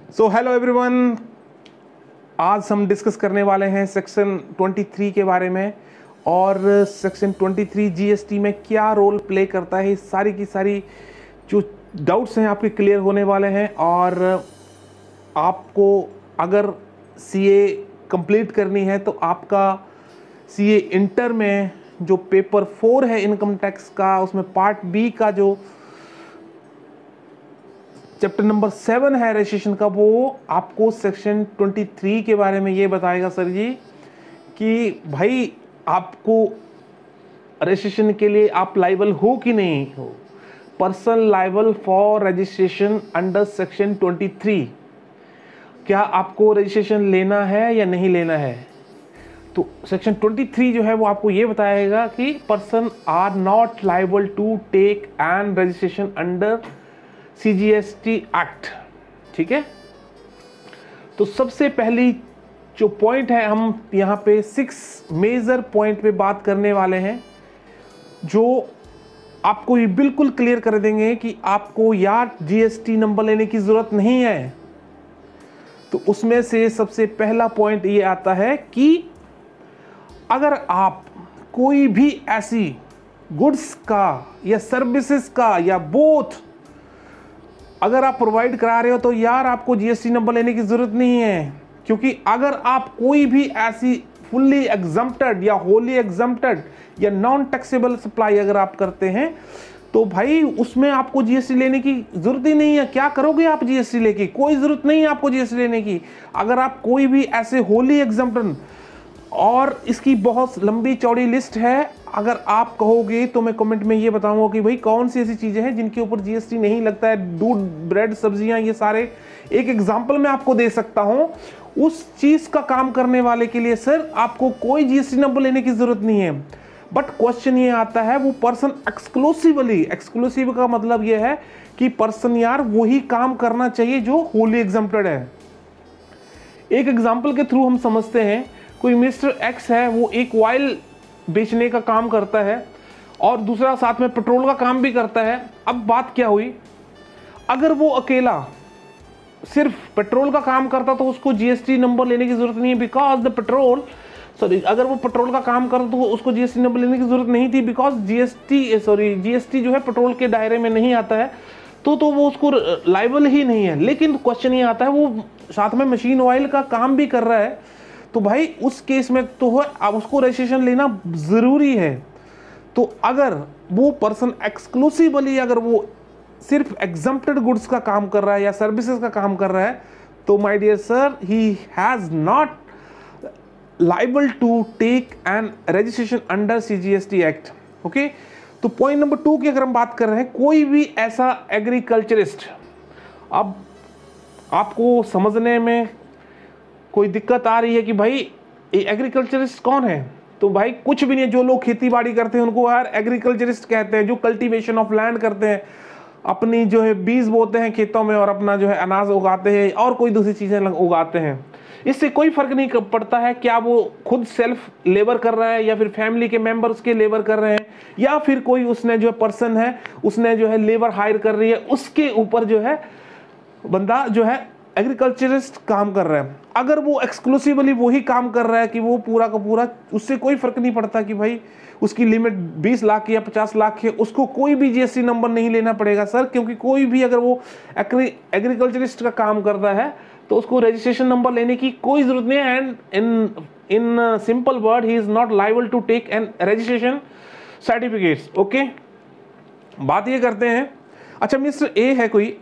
So hello everyone, आज हम discuss करने वाले हैं सेक्शन 23 के बारे में। और सेक्शन 23 जीएसटी में क्या रोल प्ले करता है, सारी की सारी जो डाउट्स हैं आपके क्लियर होने वाले हैं। और आपको अगर सीए कंप्लीट करनी है तो आपका सीए इंटर में जो पेपर 4 है इनकम टैक्स का, उसमें पार्ट बी का जो चैप्टर नंबर 7 है रजिस्ट्रेशन का, वो आपको सेक्शन 23 के बारे में ये बताएगा सर जी कि भाई आपको रजिस्ट्रेशन के लिए आप लाइबल हो कि नहीं हो। Person liable for registration under section 23, क्या आपको रजिस्ट्रेशन लेना है या नहीं लेना है। तो सेक्शन 23 जो है वो आपको ये बताएगा कि person are not liable to take an registration under CGST act. ठीक है, तो सबसे पहली जो पॉइंट है, हम यहाँ पे 6 मेजर पॉइंट पे बात करने वाले हैं जो आपको ये बिल्कुल क्लियर कर देंगे कि आपको यार जीएसटी नंबर लेने की जरूरत नहीं है। तो उसमें से सबसे पहला पॉइंट ये आता है कि अगर आप कोई भी ऐसी गुड्स का या सर्विसेज का या बोथ अगर आप प्रोवाइड करा रहे हो तो यार आपको जीएसटी नंबर लेने की जरूरत नहीं है। क्योंकि अगर आप कोई भी ऐसी फुल्ली एग्जम्प्टेड या होली एग्जम्प्टेड या नॉन टैक्सेबल सप्लाई अगर आप करते हैं तो भाई उसमें आपको जीएसटी लेने की जरूरत ही नहीं है। क्या करोगे आप जीएसटी लेके? कोई जरूरत नहीं है आपको जीएसटी लेने की। अगर आप कोई भी ऐसे होली एग्जम्प्टेड, और इसकी बहुत लंबी चौड़ी लिस्ट है, अगर आप कहोगे तो मैं कमेंट में ये बताऊंगा कि भाई कौन सी ऐसी चीजें हैं जिनके ऊपर जीएसटी नहीं लगता है। दूध, ब्रेड, सब्जियां, ये सारे एक एग्जांपल मैं आपको दे सकता हूं। उस चीज का काम करने वाले के लिए सर आपको कोई जीएसटी नंबर लेने की जरूरत नहीं है। बट क्वेश्चन ये आता है वो पर्सन एक्सक्लूसिवली, एक्सक्लूसिव का मतलब ये है कि पर्सन यार वही काम करना चाहिए जो होली एग्जम्प्टेड है। एक एग्जाम्पल के थ्रू हम समझते हैं, कोई मिस्टर एक्स है, वो एक ऑयल बेचने का काम करता है और दूसरा साथ में पेट्रोल का काम भी करता है। अब बात क्या हुई, अगर वो अकेला सिर्फ पेट्रोल का काम करता तो उसको जीएसटी नंबर लेने की जरूरत नहीं है, बिकॉज द पेट्रोल अगर वो पेट्रोल का काम करता तो उसको जीएसटी नंबर लेने की जरूरत नहीं थी, बिकॉज जीएसटी जो है पेट्रोल के दायरे में नहीं आता है, तो वो उसको लाइबल ही नहीं है। लेकिन क्वेश्चन ये आता है वो साथ में मशीन ऑयल का काम भी कर रहा है, तो भाई उस केस में तो है अब उसको रजिस्ट्रेशन लेना जरूरी है। तो अगर वो पर्सन एक्सक्लूसिवली अगर वो सिर्फ एग्जम्प्टेड गुड्स का काम कर रहा है या सर्विसेज का काम कर रहा है तो my dear sir he has not liable to take an registration under CGST act. Okay, तो पॉइंट नंबर 2 की अगर हम बात कर रहे हैं, कोई भी ऐसा एग्रीकल्चरिस्ट, अब आपको समझने में कोई दिक्कत आ रही है कि भाई एग्रीकल्चरिस्ट कौन है, तो भाई कुछ भी नहीं है। जो लोग खेती बाड़ी करते हैं उनको यार एग्रीकल्चरिस्ट कहते हैं। जो कल्टीवेशन ऑफ लैंड करते हैं, अपनी जो है बीज बोते हैं खेतों में और अपना जो है अनाज उगाते हैं और कोई दूसरी चीजें उगाते हैं, इससे कोई फर्क नहीं पड़ता है क्या वो खुद सेल्फ लेबर कर रहा है या फिर फैमिली के मेंबर उसके लेबर कर रहे हैं या फिर कोई उसने जो है पर्सन है उसने जो है लेबर हायर कर रही है, उसके ऊपर जो है बंदा जो है एग्रीकल्चरिस्ट काम कर रहा है। अगर वो एक्सक्लूसिवली वही काम कर रहा है कि वो पूरा का पूरा, उससे कोई फर्क नहीं पड़ता कि भाई उसकी लिमिट 20 लाख या 50 लाख है, उसको कोई भी जीएसटी नंबर नहीं लेना पड़ेगा सर। क्योंकि कोई भी अगर वो एग्रीकल्चरिस्ट का काम करता है तो उसको रजिस्ट्रेशन नंबर लेने की कोई जरूरत नहीं है। And in simple word he is not liable to take an registration certificates. Okay, बात ये करते हैं, अच्छा मिस्टर ए है कोई,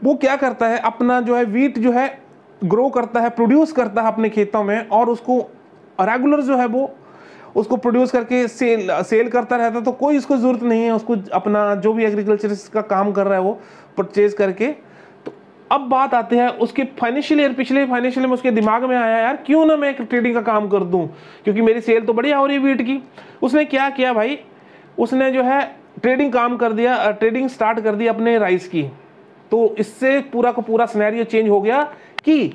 वो क्या करता है, अपना जो है वीट जो है ग्रो करता है, प्रोड्यूस करता है अपने खेतों में और उसको रेगुलर जो है वो उसको प्रोड्यूस करके सेल करता रहता है। तो कोई इसको जरूरत नहीं है उसको अपना जो भी एग्रीकल्चर का काम कर रहा है वो परचेज करके। तो अब बात आती है उसके फाइनेंशियल ईयर, पिछले फाइनेंशियल में उसके दिमाग में आया यार क्यों ना मैं एक ट्रेडिंग का काम कर दूं, क्योंकि मेरी सेल तो बढ़िया हो रही है वीट की। उसने क्या किया भाई, उसने जो है ट्रेडिंग काम कर दिया, ट्रेडिंग स्टार्ट कर दी अपने राइस की। तो इससे पूरा का पूरा सिनेरियो चेंज हो गया कि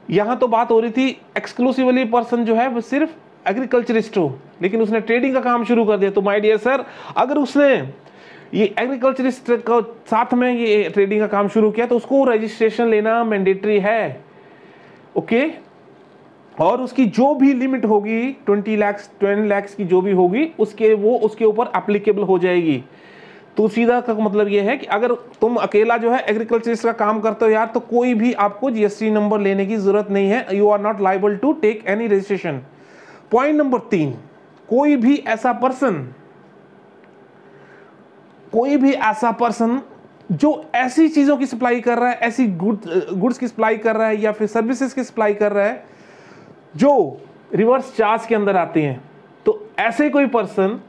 यहां तो बात हो रही थी एक्सक्लूसिवली पर्सन जो है वो सिर्फ एग्रीकल्चरिस्ट हो, लेकिन उसने ट्रेडिंग का काम शुरू कर दिया। तो माय डियर सर, अगर उसने ये एग्रीकल्चरिस्ट का साथ में ये ट्रेडिंग का काम शुरू किया तो उसको रजिस्ट्रेशन लेना मैंडेटरी है, ओके। और उसकी जो भी लिमिट होगी 20 लाख की जो भी होगी उसके ऊपर एप्लीकेबल हो जाएगी। तो सीधा का मतलब ये है कि अगर तुम अकेला जो है एग्रीकल्चरिस्ट का काम करते हो यार, तो कोई भी आपको जीएसटी नंबर लेने की जरूरत नहीं है, you are not liable to take any registration. Point number 3, कोई भी ऐसा पर्सन जो ऐसी चीजों की सप्लाई कर रहा है, ऐसी गुड्स की सप्लाई कर रहा है या फिर सर्विसेज की सप्लाई कर रहा है जो रिवर्स चार्ज के अंदर आती हैं, तो ऐसे कोई पर्सन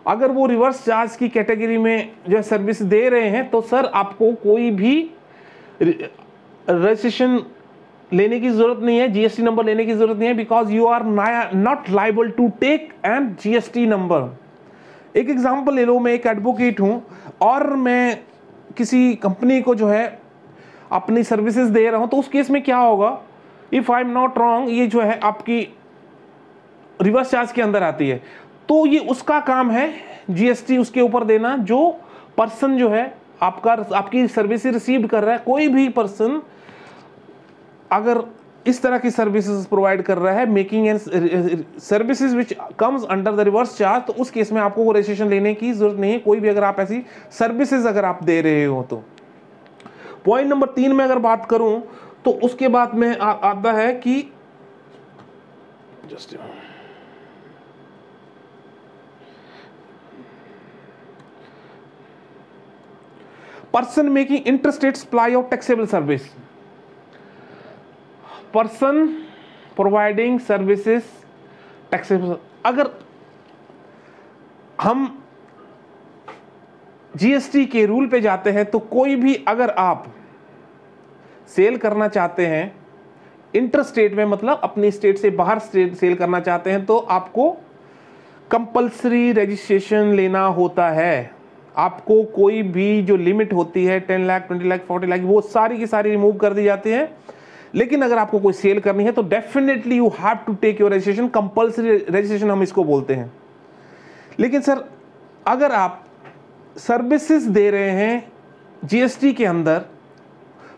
अगर वो रिवर्स चार्ज की कैटेगरी में जो है सर्विस दे रहे हैं, तो सर आपको कोई भी रजिस्ट्रेशन लेने की जरूरत नहीं है, जीएसटी नंबर लेने की जरूरत नहीं है, because you are not liable to take an GST number. एक एग्जांपल ले लो, मैं एक एडवोकेट हूं और मैं किसी कंपनी को जो है अपनी सर्विसेज दे रहा हूं, तो उस केस में क्या होगा, if I am not wrong, ये जो है आपकी रिवर्स चार्ज के अंदर आती है, तो ये उसका काम है जीएसटी उसके ऊपर देना जो पर्सन जो है आपकी सर्विसेज रिसीव कर रहा है। कोई भी पर्सन अगर इस तरह की सर्विसेज प्रोवाइड कर रहा है, making and services which comes under the reverse charge, तो उस केस में आपको वो रजिस्ट्रेशन लेने की जरूरत नहीं है, कोई भी अगर आप ऐसी सर्विसेज अगर आप दे रहे हो तो। पॉइंट नंबर 3 में अगर बात करूं तो उसके बाद में आता है कि just person making interstate supply of taxable service, person providing services taxable. अगर हम जीएसटी के रूल पे जाते हैं तो कोई भी अगर आप सेल करना चाहते हैं इंटरस्टेट में, मतलब अपनी स्टेट से बाहर सेल करना चाहते हैं, तो आपको कंपल्सरी रजिस्ट्रेशन लेना होता है। आपको कोई भी जो लिमिट होती है 10 लाख 20 लाख 40 लाख वो सारी की सारी रिमूव कर दी जाती है। लेकिन अगर आपको कोई सेल करनी है तो definitely you have to take your registration, compulsory registration हम इसको बोलते हैं। लेकिन सर अगर आप सर्विसेज दे रहे हैं जीएसटी के अंदर,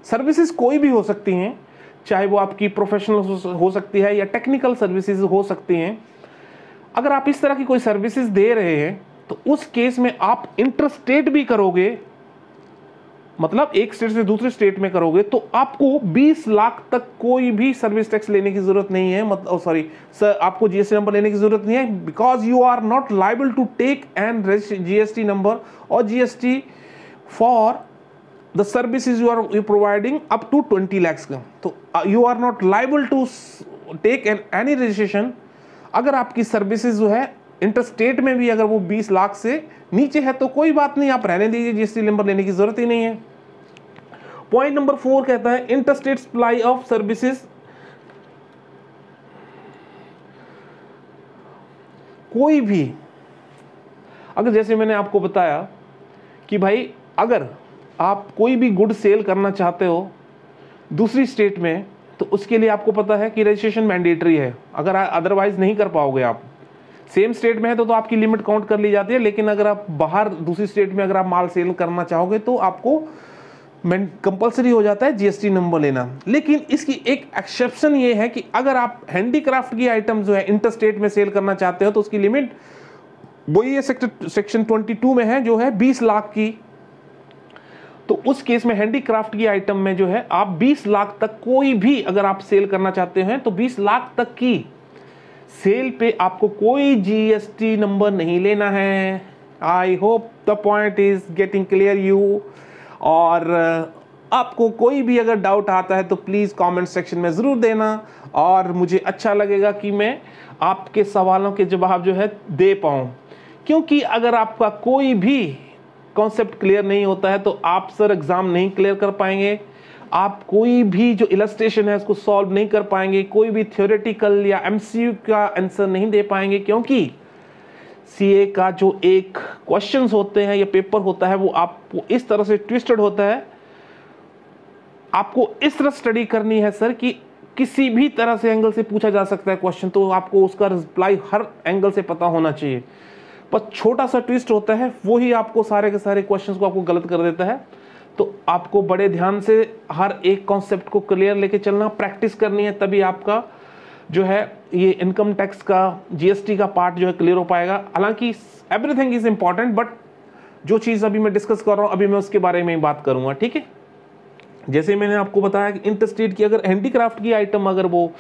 सर्विसेज कोई भी हो सकती हैं, चाहे वो आपकी प्रोफेशनल हो सकती है या टेक्निकल सर्विसेज हो सकती हैं, अगर आप इस तरह की कोई सर्विसेज दे रहे हैं तो उस केस में आप इंटरस्टेट भी करोगे, मतलब एक स्टेट से दूसरे स्टेट में करोगे, तो आपको 20 लाख तक कोई भी सर्विस टैक्स लेने की जरूरत नहीं है, मतलब सॉरी सर, आपको जीएसटी नंबर लेने की जरूरत नहीं है, because you are not liable to take and GST number और GST for the services you are providing up to 20 lakhs का। तो you are not liable to take any registration. अगर आपकी सर्विसेज जो है इंटरस्टेट में भी अगर वो 20 लाख से नीचे है तो कोई बात नहीं, आप रहने दीजिए, जीएसटी नंबर लेने की जरूरत ही नहीं है। पॉइंट नंबर 4 कहता है इंटरस्टेट सप्लाई ऑफ सर्विसेज। कोई भी अगर, जैसे मैंने आपको बताया कि भाई अगर आप कोई भी गुड सेल करना चाहते हो दूसरी स्टेट में, तो उसके लिए आपको पता है कि रजिस्ट्रेशन मैंडेटरी है, अगर अदरवाइज नहीं कर पाओगे। आप सेम स्टेट में है तो आपकी लिमिट काउंट कर ली जाती है, लेकिन अगर आप बाहर दूसरी स्टेट में अगर आप माल सेल करना चाहोगे तो आपको कंपलसरी हो जाता है जीएसटी नंबर लेना। लेकिन इसकी एक एक्सेप्शन ये है कि अगर आप हैंडीक्राफ्ट की आइटम जो है इंटरस्टेट में सेल करना चाहते हो तो उसकी लिमिट वही है सेक्शन 22 में है, जो है 20 लाख की। तो उस केस में हैंडीक्राफ्ट की आइटम में जो है आप 20 लाख तक कोई भी अगर आप सेल करना चाहते हैं तो 20 लाख तक की सेल पे आपको कोई जीएसटी नंबर नहीं लेना है। I hope the point is getting clear you. और आपको कोई भी अगर डाउट आता है तो प्लीज़ कमेंट सेक्शन में ज़रूर देना, और मुझे अच्छा लगेगा कि मैं आपके सवालों के जवाब जो है दे पाऊँ, क्योंकि अगर आपका कोई भी कॉन्सेप्ट क्लियर नहीं होता है तो आप सर एग्ज़ाम नहीं क्लियर कर पाएंगे, आप कोई भी जो इलस्ट्रेशन है उसको सॉल्व नहीं कर पाएंगे, कोई भी थ्योरेटिकल या एमसीक्यू का आंसर नहीं दे पाएंगे, क्योंकि सीए का जो एक क्वेश्चंस होते हैं या पेपर होता है वो आपको इस तरह से ट्विस्टेड होता है। आपको इस तरह स्टडी करनी है सर कि किसी भी तरह से एंगल से पूछा जा सकता है क्वेश्चन, तो आपको उसका रिप्लाई हर एंगल से पता होना चाहिए। पर छोटा सा ट्विस्ट होता है, वो ही आपको सारे के सारे क्वेश्चंस को आपको गलत कर देता है। तो आपको बड़े ध्यान से हर एक कॉन्सेप्ट को क्लियर लेके चलना, प्रैक्टिस करनी है, तभी आपका जो है ये इनकम टैक्स का, जीएसटी का पार्ट जो है क्लियर हो पाएगा। हालांकि एवरीथिंग इज इंपॉर्टेंट, बट जो चीज़ अभी मैं डिस्कस कर रहा हूँ अभी मैं उसके बारे में ही बात करूँगा, ठीक है। जैसे मैंने आपको बताया कि इंटरस्टेट की अगर हैंडीक्राफ्ट की आइटम अगर वो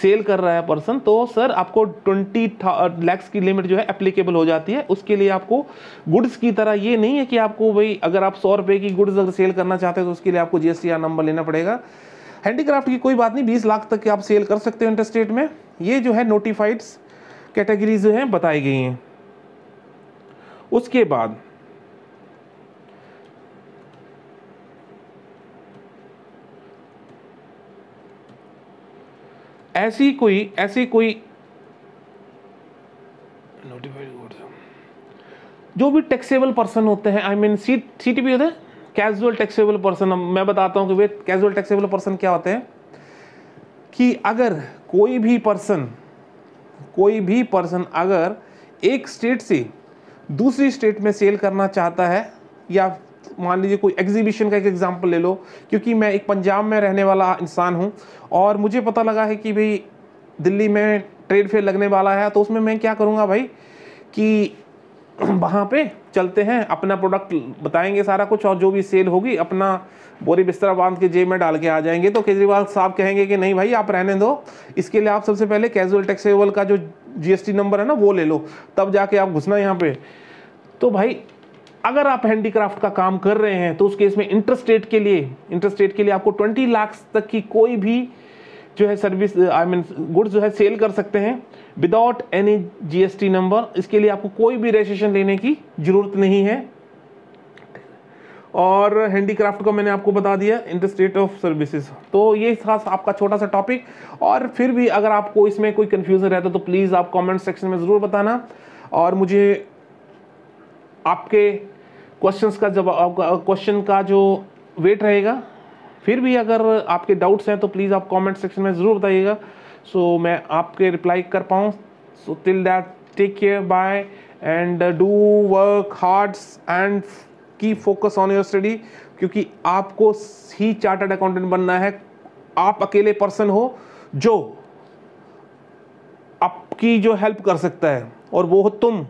सेल कर रहा है पर्सन, तो सर आपको 20 लाख की लिमिट जो है एप्लीकेबल हो जाती है। उसके लिए आपको गुड्स की तरह ये नहीं है कि आपको भाई अगर आप 100 रुपये की गुड्स अगर सेल करना चाहते हैं तो उसके लिए आपको जीएसटी नंबर लेना पड़ेगा। हैंडीक्राफ्ट की कोई बात नहीं, 20 लाख तक के आप सेल कर सकते हो इंटरस्टेट में। ये जो है नोटिफाइड कैटेगरीज जो हैं बताई गई हैं। उसके बाद ऐसी कोई नोटिफाइड जो भी टैक्सेबल पर्सन होते हैं, आई मीन सीटीपी होते हैं, कैजुअल टैक्सेबल पर्सन। मैं बताता हूं कि वे कैजुअल टैक्सेबल पर्सन क्या होते हैं कि अगर कोई भी पर्सन अगर एक स्टेट से दूसरी स्टेट में सेल करना चाहता है, या मान लीजिए कोई एग्जीबिशन का एक एग्जांपल ले लो, क्योंकि मैं एक पंजाब में रहने वाला इंसान हूं और मुझे पता लगा है कि भाई दिल्ली में ट्रेड फेयर लगने वाला है, तो उसमें मैं क्या करूंगा भाई कि वहाँ पे चलते हैं, अपना प्रोडक्ट बताएंगे सारा कुछ, और जो भी सेल होगी अपना बोरी बिस्तरा बांध के जेब में डाल के आ जाएंगे। तो केजरीवाल साहब कहेंगे कि नहीं भाई आप रहने दो, इसके लिए आप सबसे पहले कैजुअल टैक्सेबल का जो जीएसटी नंबर है ना वो ले लो, तब जाके आप घुसना यहाँ पे। तो भाई अगर आप हैंडीक्राफ्ट का काम कर रहे हैं तो उस केस में इंटरस्टेट के लिए आपको 20 लाख तक की कोई भी जो है सर्विस आई मीन गुड्स जो है सेल कर सकते हैं विदाउट एनी जीएसटी नंबर। इसके लिए आपको कोई भी रजिस्ट्रेशन लेने की जरूरत नहीं है। और हैंडीक्राफ्ट को मैंने आपको बता दिया, इंटरस्टेट ऑफ सर्विसेज। तो ये था आपका छोटा सा टॉपिक। और फिर भी अगर आपको इसमें कोई कंफ्यूजन रहता है तो प्लीज़ आप कमेंट सेक्शन में ज़रूर बताना, और मुझे आपके क्वेश्चन का जो वेट रहेगा। फिर भी अगर आपके डाउट्स हैं तो प्लीज़ आप कमेंट सेक्शन में ज़रूर बताइएगा, सो मैं आपके रिप्लाई कर पाऊँ। So till that take care, bye, and do work hard and keep focus on your study, क्योंकि आपको ही चार्टर्ड अकाउंटेंट बनना है। आप अकेले पर्सन हो जो आपकी जो हेल्प कर सकता है, और वो हो तुम।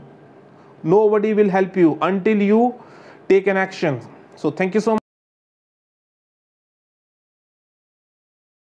Nobody will help you until you take an action. So thank you so much.